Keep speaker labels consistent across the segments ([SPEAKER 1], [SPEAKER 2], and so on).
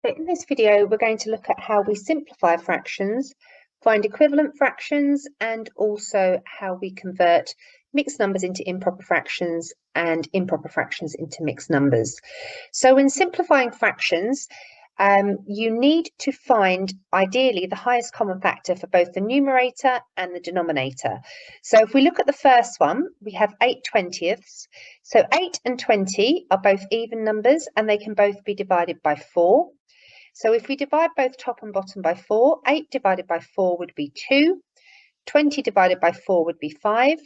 [SPEAKER 1] So in this video, we're going to look at how we simplify fractions, find equivalent fractions, and also how we convert mixed numbers into improper fractions and improper fractions into mixed numbers. So in simplifying fractions, you need to find ideally the highest common factor for both the numerator and the denominator. So if we look at the first one, we have 8/20ths. So 8 and 20 are both even numbers and they can both be divided by 4. So if we divide both top and bottom by 4, 8 divided by 4 would be 2, 20 divided by 4 would be 5,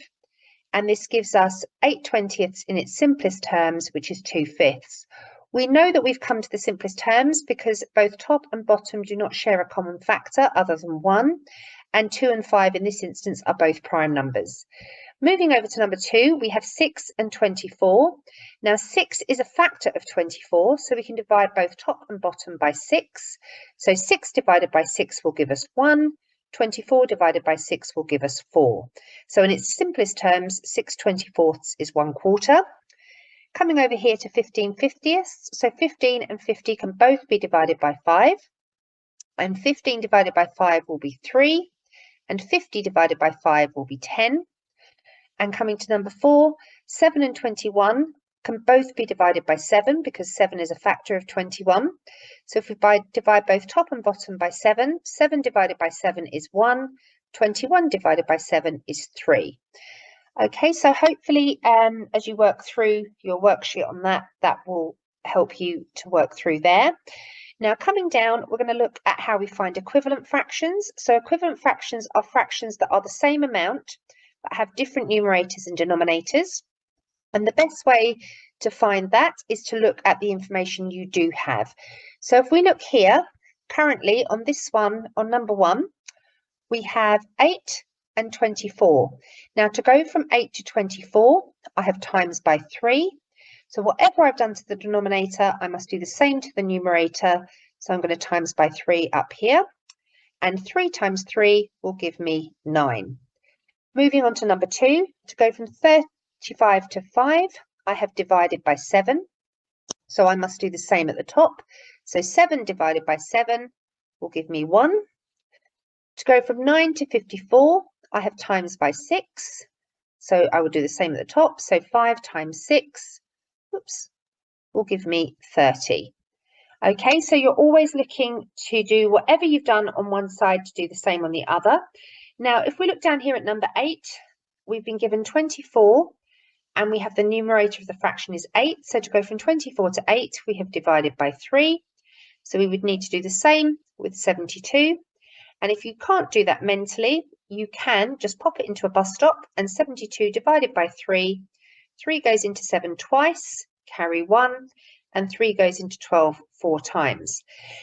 [SPEAKER 1] and this gives us 8/20ths in its simplest terms, which is 2/5. We know that we've come to the simplest terms because both top and bottom do not share a common factor other than 1, and 2 and 5 in this instance are both prime numbers. Moving over to number 2, we have 6 and 24. Now 6 is a factor of 24, so we can divide both top and bottom by 6. So 6 divided by 6 will give us 1. 24 divided by 6 will give us 4. So in its simplest terms, 6/24ths is 1/4. Coming over here to 15/50ths, so 15 and 50 can both be divided by 5, and 15 divided by 5 will be 3, and 50 divided by 5 will be 10. And coming to number 4, 7 and 21 can both be divided by 7 because 7 is a factor of 21. So if we divide both top and bottom by 7, 7 divided by 7 is 1, 21 divided by 7 is 3. Okay, so hopefully as you work through your worksheet on that, that will help you to work through there. Now coming down, we're going to look at how we find equivalent fractions. So equivalent fractions are fractions that are the same amount but have different numerators and denominators. And the best way to find that is to look at the information you do have. So if we look here, currently on this one, on number 1, we have 8 and 24. Now to go from 8 to 24, I have times by 3. So whatever I've done to the denominator, I must do the same to the numerator. So I'm going to times by 3 up here. And 3 times 3 will give me 9. Moving on to number 2, to go from 35 to 5, I have divided by 7. So I must do the same at the top. So 7 divided by 7 will give me 1. To go from 9 to 54, I have times by 6. So I will do the same at the top. So 5 times 6, will give me 30. Okay, so you're always looking to do whatever you've done on one side to do the same on the other. Now, if we look down here at number 8, we've been given 24 and we have the numerator of the fraction is 8. So to go from 24 to 8, we have divided by 3. So we would need to do the same with 72. And if you can't do that mentally, you can just pop it into a bus stop, and 72 divided by 3, 3 goes into 7 twice, carry 1, and 3 goes into 12 4 times.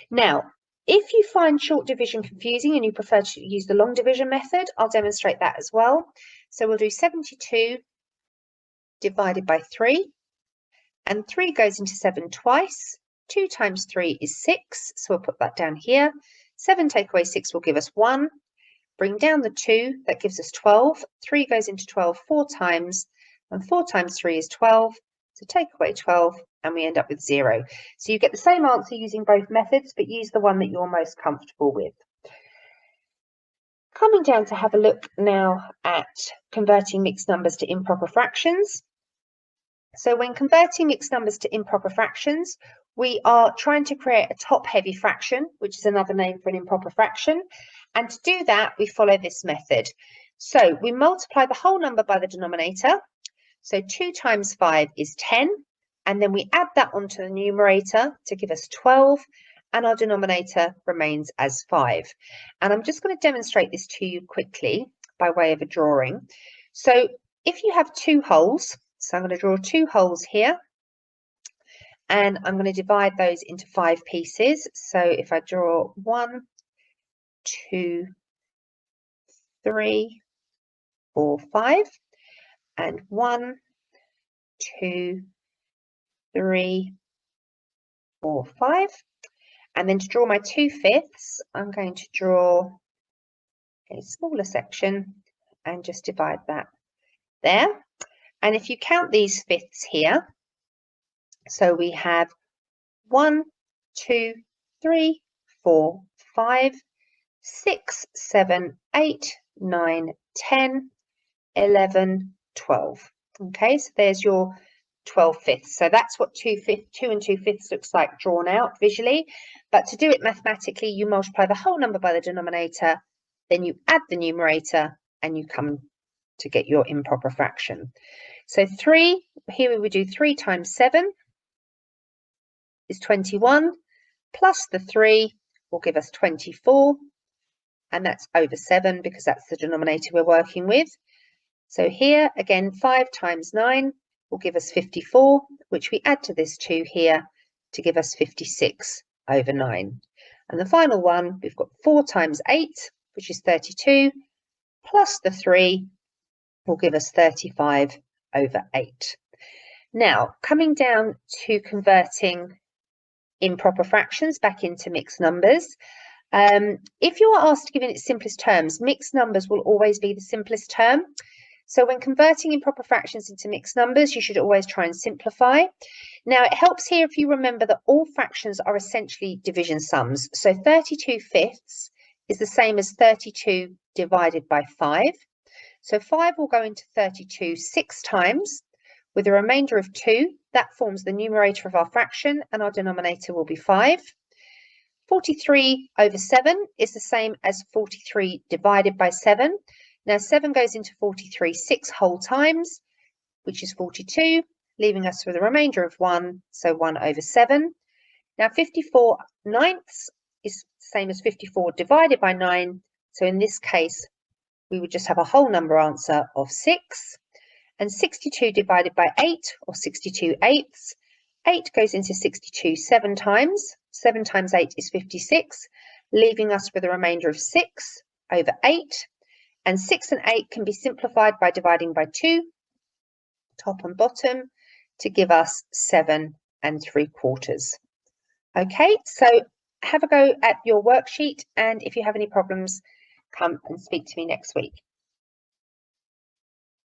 [SPEAKER 1] Now, if you find short division confusing and you prefer to use the long division method, I'll demonstrate that as well. So we'll do 72 divided by 3, and 3 goes into 7 twice. 2 times 3 is 6, so we'll put that down here. 7 take away 6 will give us 1. Bring down the 2, that gives us 12. 3 goes into 12 4 times, and 4 times 3 is 12. So take away 12, and we end up with 0. So you get the same answer using both methods, but use the one that you're most comfortable with. Coming down to have a look now at converting mixed numbers to improper fractions. So when converting mixed numbers to improper fractions, we are trying to create a top-heavy fraction, which is another name for an improper fraction. And to do that, we follow this method. So we multiply the whole number by the denominator. So 2 times 5 is 10. And then we add that onto the numerator to give us 12. And our denominator remains as 5. And I'm just going to demonstrate this to you quickly by way of a drawing. So if you have 2 holes, so I'm going to draw 2 holes here. And I'm going to divide those into 5 pieces. So if I draw 1, 2, 3, 4, 5, and 1, 2, 3, 4, 5. And then to draw my 2/5, I'm going to draw a smaller section and just divide that there. And if you count these fifths here, so we have 1, 2, 3, 4, 5, 6, 7, 8, 9, 10, 11, 12. Okay, so there's your 12 fifths. So that's what 2 and 2 fifths looks like drawn out visually. But to do it mathematically, you multiply the whole number by the denominator, then you add the numerator, and you come to get your improper fraction. So 3, here we would do 3 times 7 is 21, plus the 3 will give us 24, and that's over 7 because that's the denominator we're working with. So here, again, 5 times 9 will give us 54, which we add to this 2 here to give us 56 over 9. And the final one, we've got 4 times 8, which is 32, plus the 3 will give us 35 over 8. Now, coming down to converting improper fractions back into mixed numbers, if you are asked to give in its simplest terms, mixed numbers will always be the simplest term. So when converting improper fractions into mixed numbers, you should always try and simplify. Now, it helps here if you remember that all fractions are essentially division sums. So 32 fifths is the same as 32 divided by 5. So 5 will go into 32 6 times with a remainder of 2. That forms the numerator of our fraction, and our denominator will be 5. 43 over 7 is the same as 43 divided by 7. Now 7 goes into 43 6 whole times, which is 42, leaving us with a remainder of 1, so 1 over 7. Now 54 ninths is the same as 54 divided by 9, so in this case we would just have a whole number answer of 6. And 62 divided by 8, or 62 eighths, 8 goes into 62 7 times. 7 times 8 is 56, leaving us with a remainder of 6 over 8. And 6 and 8 can be simplified by dividing by 2, top and bottom, to give us 7 3/4. Okay, so have a go at your worksheet, and if you have any problems, come and speak to me next week.